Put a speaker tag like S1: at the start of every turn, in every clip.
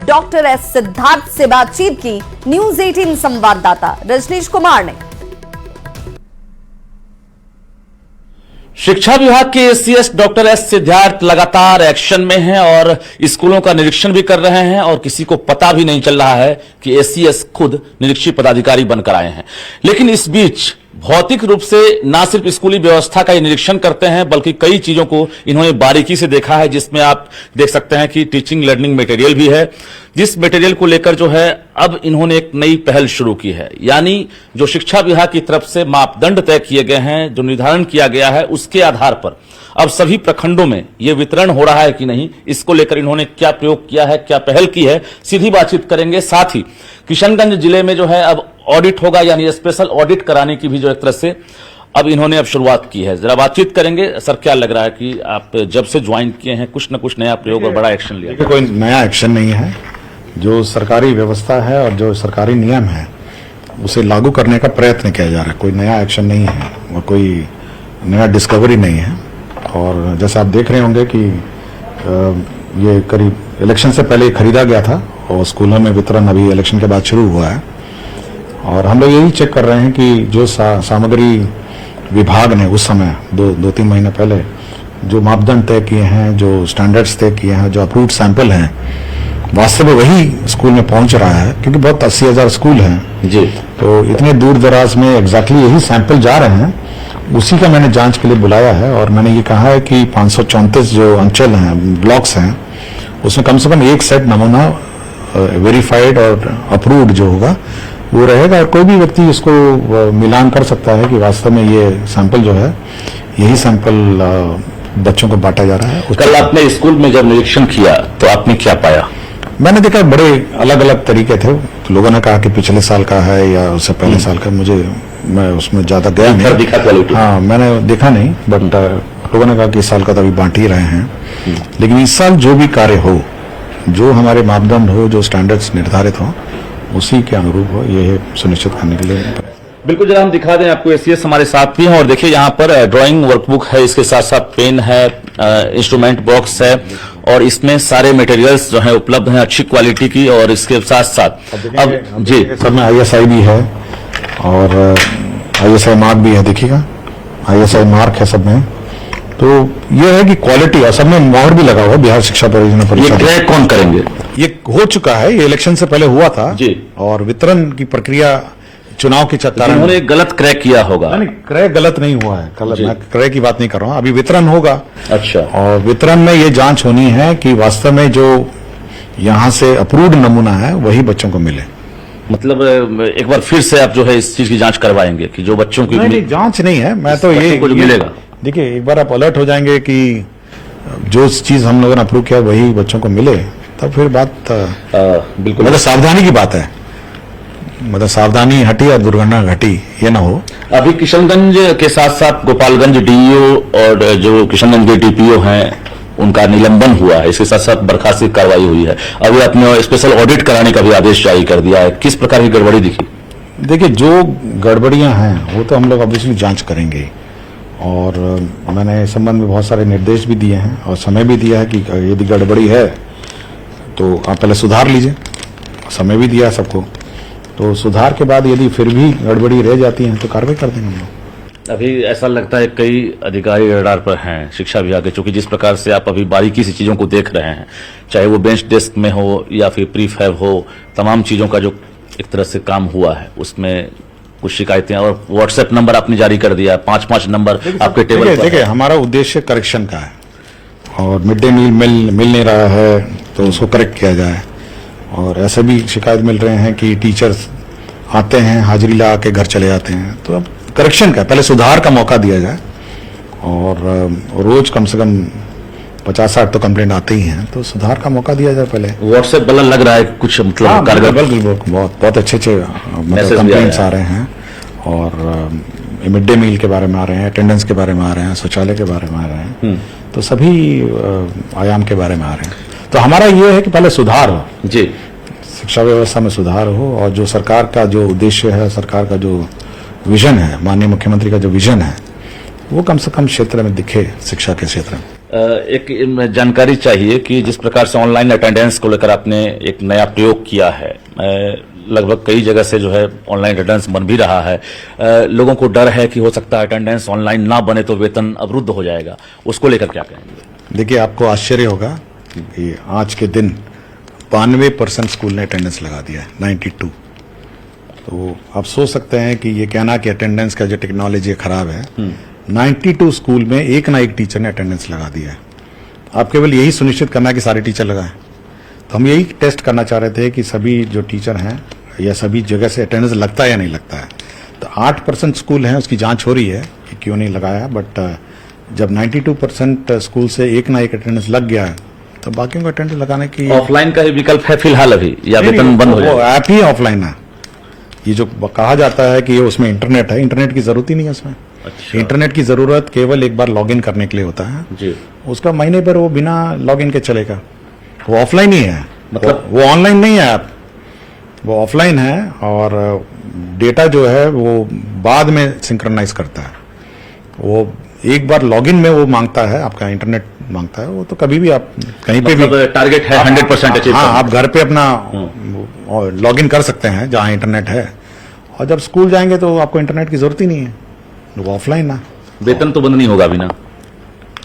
S1: Doctor S Siddharth से बातचीत की न्यूज 18 संवाददाता रजनीश कुमार ने।
S2: शिक्षा विभाग के एसीएस डॉक्टर एस सिद्धार्थ लगातार एक्शन में हैं और स्कूलों का निरीक्षण भी कर रहे हैं और किसी को पता भी नहीं चल रहा है कि एसीएस खुद निरीक्षी पदाधिकारी बनकर आए हैं। लेकिन इस बीच भौतिक रूप से न सिर्फ स्कूली व्यवस्था का निरीक्षण करते हैं बल्कि कई चीजों को इन्होंने बारीकी से देखा है, जिसमें आप देख सकते हैं कि टीचिंग लर्निंग मटेरियल भी है, जिस मटेरियल को लेकर जो है अब इन्होंने एक नई पहल शुरू की है। यानी जो शिक्षा विभाग की तरफ से मापदंड तय किए गए हैं, जो निर्धारण किया गया है, उसके आधार पर अब सभी प्रखंडों में यह वितरण हो रहा है कि नहीं, इसको लेकर इन्होंने क्या प्रयोग किया है, क्या पहल की है, सीधी बातचीत करेंगे। साथ ही किशनगंज जिले में जो है अब ऑडिट होगा, यानी स्पेशल ऑडिट कराने की भी जो एक तरह से अब इन्होंने अब शुरुआत की है। जरा बातचीत करेंगे। सर, क्या लग रहा है कि आप जब से ज्वाइन किए हैं कुछ न कुछ नया प्रयोग और बड़ा एक्शन लिया?
S3: कोई नया एक्शन नहीं है। जो सरकारी व्यवस्था है और जो सरकारी नियम है उसे लागू करने का प्रयत्न किया जा रहा है। कोई नया एक्शन नहीं है और कोई नया डिस्कवरी नहीं है। और जैसे आप देख रहे होंगे कि ये करीब इलेक्शन से पहले खरीदा गया था और स्कूलों में वितरण अभी इलेक्शन के बाद शुरू हुआ है। और हम लोग यही चेक कर रहे हैं कि जो सामग्री विभाग ने उस समय दो तीन महीने पहले जो मापदंड तय किए हैं, जो स्टैंडर्ड्स तय किए हैं, जो अप्रूव्ड सैंपल हैं, वास्तव में वही स्कूल में पहुंच रहा है। क्योंकि बहुत 80,000 स्कूल हैं जी, तो इतने दूर दराज में एग्जैक्टली यही सैंपल जा रहे हैं। उसी का मैंने जांच के लिए बुलाया है और मैंने ये कहा है कि 534 जो अंचल हैं, ब्लॉक्स हैं, उसमें कम से कम एक सेट नमूना वेरीफाइड और अप्रूव्ड जो होगा वो रहेगा। और कोई भी व्यक्ति इसको मिलान कर सकता है कि वास्तव में ये सैंपल जो है, यही सैंपल बच्चों को बांटा जा रहा है।
S2: कल आपने स्कूल में जब निरीक्षण किया तो आपने क्या पाया?
S3: मैंने देखा बड़े अलग अलग तरीके थे। लोगों ने कहा कि पिछले साल का है या उससे पहले साल का, मैं उसमें ज्यादा गया नहीं।
S2: दिखा
S3: हाँ, मैंने देखा नहीं, बट लोगों ने कहा कि इस साल का तो अभी बांट ही रहे हैं। लेकिन इस साल जो भी कार्य हो, जो हमारे मापदंड हो, जो स्टैंडर्ड्स निर्धारित हो, उसी के अनुरूप हो, ये सुनिश्चित करने के लिए।
S2: बिल्कुल, जरा हम दिखा दें आपको। एसीएस हमारे साथ भी हैं और देखिए यहाँ पर ड्राइंग वर्कबुक है, इसके साथ साथ पेन है, इंस्ट्रूमेंट बॉक्स है और इसमें सारे मटेरियल्स जो है उपलब्ध हैं अच्छी क्वालिटी की। और इसके साथ साथ अब जी
S3: सब में ISI भी है और ISI मार्क भी है। देखिएगा, ISI मार्क है सब में। तो ये है कि क्वालिटी, और सब में मोहर भी लगा हुआ बिहार शिक्षा परियोजना परिषद।
S2: ये क्रैक कौन करेंगे?
S3: ये हो चुका है, ये इलेक्शन से पहले हुआ था
S2: जी। और
S3: वितरण की प्रक्रिया चुनाव के चक्कर
S2: उन्होंने एक गलत क्रैक किया होगा।
S3: नहीं, क्रैक गलत नहीं हुआ है। मैं क्रैक की बात नहीं कर रहा हूँ, अभी वितरण होगा।
S2: अच्छा।
S3: और वितरण में ये जांच होनी है कि वास्तव में जो यहाँ से अप्रूव्ड नमूना है वही बच्चों को मिले।
S2: मतलब एक बार फिर से आप जो है इस चीज की जांच करवाएंगे कि जो बच्चों की
S3: नहीं, जांच नहीं है, मैं तो ये
S2: मिलेगा।
S3: देखिए, एक बार आप अलर्ट हो जाएंगे कि जो चीज हम लोगों ने अप्रूव किया वही बच्चों को मिले, तब फिर बात
S2: बिल्कुल
S3: मतलब सावधानी की बात है। मतलब सावधानी हटी और दुर्घटना घटी, ये ना हो।
S2: अभी किशनगंज के साथ साथ गोपालगंज डीईओ और जो किशनगंज के डीपीओ हैं उनका निलंबन हुआ है, इसके साथ साथ बर्खास्त की कार्रवाई हुई है। अभी आपने स्पेशल ऑडिट कराने का भी आदेश जारी कर दिया है। किस प्रकार की गड़बड़ी दिखी?
S3: देखिए, जो गड़बड़ियां हैं वो तो हम लोग ऑब्वियसली जांच करेंगे और मैंने इस संबंध में बहुत सारे निर्देश भी दिए हैं और समय भी दिया है कि यदि गड़बड़ी है तो आप पहले सुधार लीजिए। समय भी दिया है सबको, तो सुधार के बाद यदि फिर भी गड़बड़ी रह जाती है तो कार्रवाई कर देंगे हम लोग।
S2: अभी ऐसा लगता है कई अधिकारी रडार पर हैं शिक्षा विभाग के, चूंकि जिस प्रकार से आप अभी बारीकी से चीजों को देख रहे हैं, चाहे वो बेंच डेस्क में हो या फिर प्रीफैब हो, तमाम चीजों का जो एक तरह से काम हुआ है उसमें कुछ शिकायतें, और व्हाट्सएप नंबर आपने जारी कर दिया, 5-5 नंबर आपके टेबल पर।
S3: देखिए, हमारा उद्देश्य करेक्शन का है और मिड डे मील मिल नहीं रहा है तो उसको करेक्ट किया जाए। और ऐसे भी शिकायत मिल रहे हैं कि टीचर्स आते हैं, हाजिरी लगा के घर चले जाते हैं। तो अब करेक्शन का, पहले सुधार का मौका दिया जाए। और रोज कम से कम 50-60 तो कंप्लेंट आते ही हैं, तो सुधार का मौका दिया जाए पहले।
S2: व्हाट्सएप बल लग रहा है कुछ, मतलब कारगर,
S3: बहुत अच्छे कंप्लेंट्स आ रहे हैं और मिड डे मील के बारे में आ रहे हैं, अटेंडेंस के बारे में आ रहे हैं, शौचालय के बारे में आ रहे हैं, तो सभी आयाम के बारे में आ रहे हैं। तो हमारा ये है कि पहले सुधार हो
S2: जी,
S3: शिक्षा व्यवस्था में सुधार हो और जो सरकार का जो उद्देश्य है, सरकार का जो विजन है, माननीय मुख्यमंत्री का जो विजन है, वो कम से कम क्षेत्र में दिखे, शिक्षा के क्षेत्र में।
S2: एक जानकारी चाहिए कि जिस प्रकार से ऑनलाइन अटेंडेंस को लेकर आपने एक नया प्रयोग किया है, लगभग कई जगह से जो है ऑनलाइन अटेंडेंस बन भी रहा है, लोगों को डर है कि हो सकता है अटेंडेंस ऑनलाइन ना बने तो वेतन अवरुद्ध हो जाएगा, उसको लेकर क्या कहेंगे?
S3: देखिए, आपको आश्चर्य होगा कि आज के दिन 92% स्कूल ने अटेंडेंस लगा दिया है, 92। तो आप सोच सकते हैं कि ये कहना कि अटेंडेंस का जो टेक्नोलॉजी खराब है, 92 स्कूल में एक ना एक टीचर ने अटेंडेंस लगा दिया है। आप केवल यही सुनिश्चित करना है कि सारे टीचर लगाएं। तो हम यही टेस्ट करना चाह रहे थे कि सभी जो टीचर हैं या सभी जगह से अटेंडेंस लगता है या नहीं लगता है। तो 8% स्कूल हैं, उसकी जांच हो रही है कि क्यों नहीं लगाया, बट जब 92% स्कूल से एक ना एक अटेंडेंस लग गया है तो बाकी को अटेंडेंस लगाने की
S2: ऑफलाइन का ही विकल्प है फिलहाल अभी, या वेतन बंद हो जाएगा?
S3: ऐप ही ऑफलाइन है। ये जो कहा जाता है कि ये उसमें इंटरनेट है, इंटरनेट की जरूरत ही नहीं है उसमें।
S2: अच्छा।
S3: इंटरनेट की जरूरत केवल एक बार लॉगिन करने के लिए होता है
S2: जी।
S3: उसका महीने भर वो बिना लॉगिन के चलेगा। वो ऑफलाइन ही है,
S2: मतलब
S3: वो ऑनलाइन नहीं है ऐप, वो ऑफलाइन है। और डेटा जो है वो बाद में सिंक्रोनाइज करता है। वो एक बार लॉगिन में वो मांगता है, आपका इंटरनेट मांगता है, वो तो कभी भी आप कहीं पे भी
S2: टारगेट है 100% अचीव।
S3: हाँ, आप घर पे अपना लॉगिन कर सकते हैं जहां इंटरनेट है। और जब स्कूल जाएंगे तो आपको इंटरनेट की जरूरत ही नहीं है, वो ऑफलाइन ना।
S2: वेतन तो बंद नहीं होगा अभी ना?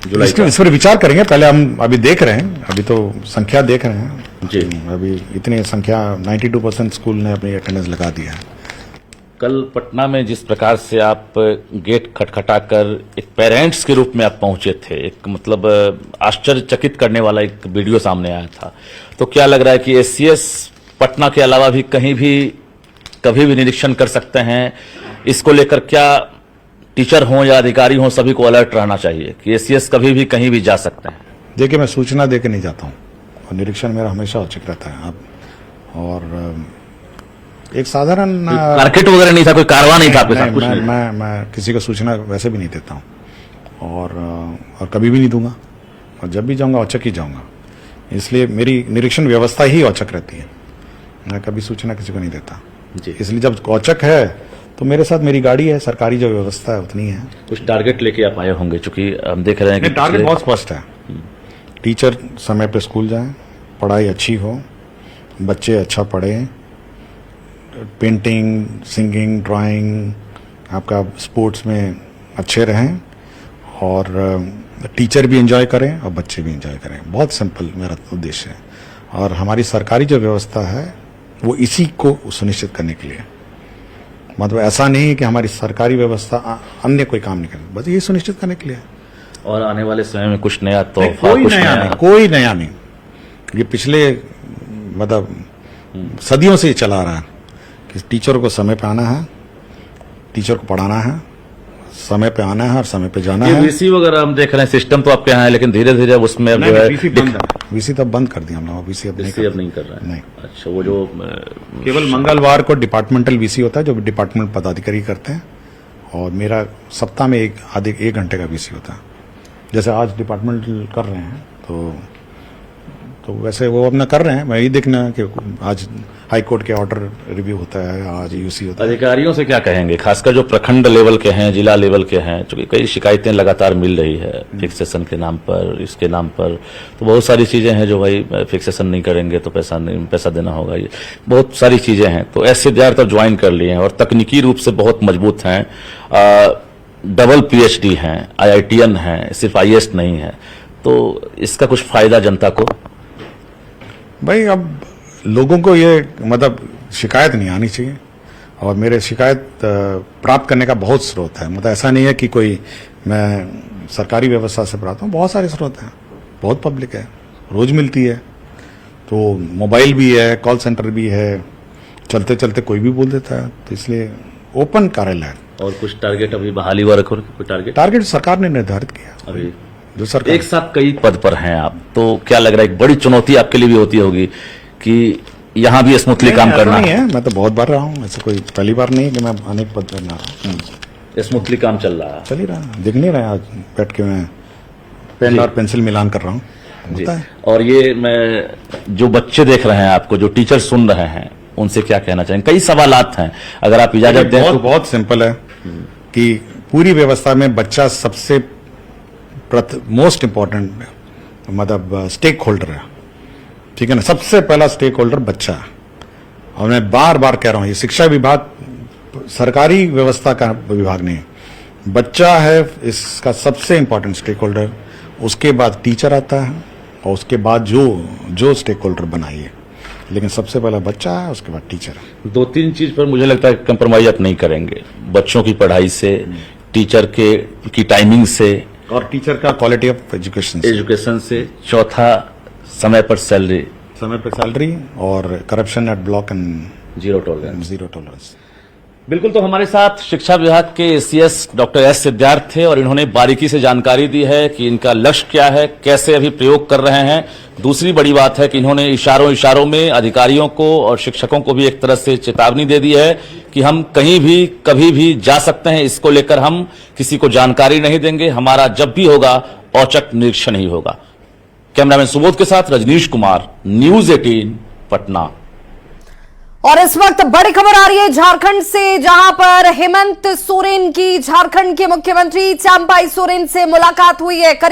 S2: जुलाई
S3: इस पर विचार करेंगे। पहले हम अभी देख रहे हैं, अभी तो संख्या देख रहे हैं
S2: जी।
S3: अभी इतनी संख्या 92% स्कूल ने अपनी अटेंडेंस लगा दिया है।
S2: कल पटना में जिस प्रकार से आप गेट खटखटाकर एक पेरेंट्स के रूप में आप पहुंचे थे, एक मतलब आश्चर्यचकित करने वाला एक वीडियो सामने आया था, तो क्या लग रहा है कि एससीएस पटना के अलावा भी कहीं भी कभी भी निरीक्षण कर सकते हैं? इसको लेकर क्या टीचर हों या अधिकारी हों, सभी को अलर्ट रहना चाहिए कि एससीएस कभी भी कहीं भी जा सकते हैं?
S3: देखिए, मैं सूचना देके नहीं जाता हूँ और निरीक्षण मेरा हमेशा औचिक रहता है। आप और एक साधारण
S2: मार्केट वगैरह नहीं था, कोई कारवा नहीं था आपके साथ? कुछ नहीं।
S3: मैं किसी को सूचना वैसे भी नहीं देता हूँ और कभी भी नहीं दूंगा। और जब भी जाऊंगा औचक ही जाऊंगा, इसलिए मेरी निरीक्षण व्यवस्था ही औचक रहती है। मैं कभी सूचना किसी को नहीं देता
S2: जी।
S3: इसलिए जब औचक है तो मेरे साथ मेरी गाड़ी है, सरकारी जो व्यवस्था है उतनी है।
S2: कुछ टारगेट लेके आप आए होंगे, चूंकि हम देख रहे हैं कि
S3: टारगेट बहुत स्पष्ट है। टीचर समय पे स्कूल जाएं, पढ़ाई अच्छी हो, बच्चे अच्छा पढ़ें, पेंटिंग, सिंगिंग, ड्राइंग, आपका स्पोर्ट्स में अच्छे रहें और टीचर भी एंजॉय करें और बच्चे भी एंजॉय करें। बहुत सिंपल मेरा उद्देश्य है। और हमारी सरकारी जो व्यवस्था है वो इसी को सुनिश्चित करने के लिए, मतलब ऐसा नहीं है कि हमारी सरकारी व्यवस्था अन्य कोई काम नहीं करे, बस ये सुनिश्चित करने के लिए।
S2: और आने वाले समय में कुछ नया तो
S3: कोई नया नहीं। ये पिछले मतलब सदियों से ये चला आ रहा है कि टीचर को समय पे आना है, टीचर को पढ़ाना है, समय पे आना है और समय पे जाना है।
S2: वीसी वगैरह हम देख रहे हैं, सिस्टम तो आपके यहाँ है, लेकिन धीरे धीरे उसमें अब जो है
S3: वीसी तो बंद कर दिया हम लोग। वीसी अब
S2: नहीं कर रहे हैं।
S3: नहीं।
S2: अच्छा, वो जो
S3: केवल मंगलवार को डिपार्टमेंटल वीसी होता है जो डिपार्टमेंट पदाधिकारी करते हैं, और मेरा सप्ताह में एक घंटे का वीसी होता है। जैसे आज डिपार्टमेंटल कर रहे हैं तो वैसे वो अपना कर रहे हैं। मैं यही देखना कि आज हाई कोर्ट के ऑर्डर रिव्यू होता है, आज यूसी होता है।
S2: अधिकारियों से क्या कहेंगे, खासकर जो प्रखंड लेवल के हैं, जिला लेवल के हैं, क्योंकि कई शिकायतें लगातार मिल रही है फिक्सेशन के नाम पर, इसके नाम पर, तो बहुत सारी चीजें हैं जो भाई फिक्सेशन नहीं करेंगे तो पैसा देना होगा, ये बहुत सारी चीजें हैं। तो ऐसे ज्यादातर ज्वाइन कर लिए हैं और तकनीकी रूप से बहुत मजबूत हैं, डबल पीएचडी हैं, IITN हैं, सिर्फ IAS नहीं है। तो इसका कुछ फायदा जनता को?
S3: भाई, अब लोगों को ये मतलब शिकायत नहीं आनी चाहिए, और मेरे शिकायत प्राप्त करने का बहुत स्रोत है। मतलब ऐसा नहीं है कि कोई मैं सरकारी व्यवस्था से प्राप्त हूँ, बहुत सारे स्रोत हैं, बहुत पब्लिक है, रोज मिलती है। तो मोबाइल भी है, कॉल सेंटर भी है, चलते चलते कोई भी बोल देता है। तो इसलिए ओपन कार्यालय है।
S2: और कुछ टारगेट अभी बहाली वर्क कोई
S3: टारगेट सरकार ने निर्धारित किया
S2: अभी
S3: जो सरकार।
S2: एक साथ कई पद पर हैं आप, तो क्या लग रहा है एक बड़ी चुनौती आपके लिए भी होती होगी कि यहाँ भी स्मूथली काम करना
S3: नहीं है? मैं तो बहुत बार रहा हूँ, ऐसे कोई पहली बार नहीं कि मैं अनेक पद पर ना रहा हूँ।
S2: स्मूथली काम चल रहा है,
S3: चल ही रहा है, दिख नहीं रहा है। आज बैठ के मैं पेन और पेंसिल मिलान कर रहा हूँ, होता है।
S2: और ये मैं जो बच्चे देख रहे हैं आपको, जो टीचर सुन रहे हैं, उनसे क्या कहना चाहेंगे? कई सवालात हैं, अगर आप इजाजत दें तो।
S3: बहुत सिंपल है कि पूरी व्यवस्था में बच्चा सबसे मोस्ट इम्पोर्टेंट मतलब स्टेक होल्डर है, ठीक है ना। सबसे पहला स्टेक होल्डर बच्चा है। और मैं बार बार कह रहा हूं, ये शिक्षा विभाग सरकारी व्यवस्था का विभाग नहीं है, बच्चा है इसका सबसे इंपॉर्टेंट स्टेक होल्डर। उसके बाद टीचर आता है और उसके बाद जो स्टेक होल्डर बनाइए, लेकिन सबसे पहला बच्चा है, उसके बाद टीचर है।
S2: 2-3 चीज पर मुझे लगता है कंप्रोमाइज आप नहीं करेंगे, बच्चों की पढ़ाई से, टीचर की टाइमिंग से
S3: और टीचर का क्वालिटी ऑफ एजुकेशन
S2: से, चौथा समय पर सैलरी
S3: और corruption at block and
S2: zero tolerance.
S3: Zero tolerance.
S2: बिल्कुल, तो हमारे साथ शिक्षा विभाग के एसीएस डॉक्टर एस सिद्धार्थ थे और इन्होंने बारीकी से जानकारी दी है कि इनका लक्ष्य क्या है, कैसे अभी प्रयोग कर रहे हैं। दूसरी बड़ी बात है कि इन्होंने इशारों में अधिकारियों को और शिक्षकों को भी एक तरह से चेतावनी दे दी है कि हम कहीं भी कभी भी जा सकते हैं, इसको लेकर हम किसी को जानकारी नहीं देंगे, हमारा जब भी होगा औचक निरीक्षण ही होगा। कैमरामैन सुबोध के साथ रजनीश कुमार, न्यूज 18 पटना।
S1: और इस वक्त बड़ी खबर आ रही है झारखंड से, जहां पर हेमंत सोरेन की झारखंड के मुख्यमंत्री चंपाई सोरेन से मुलाकात हुई है। करीब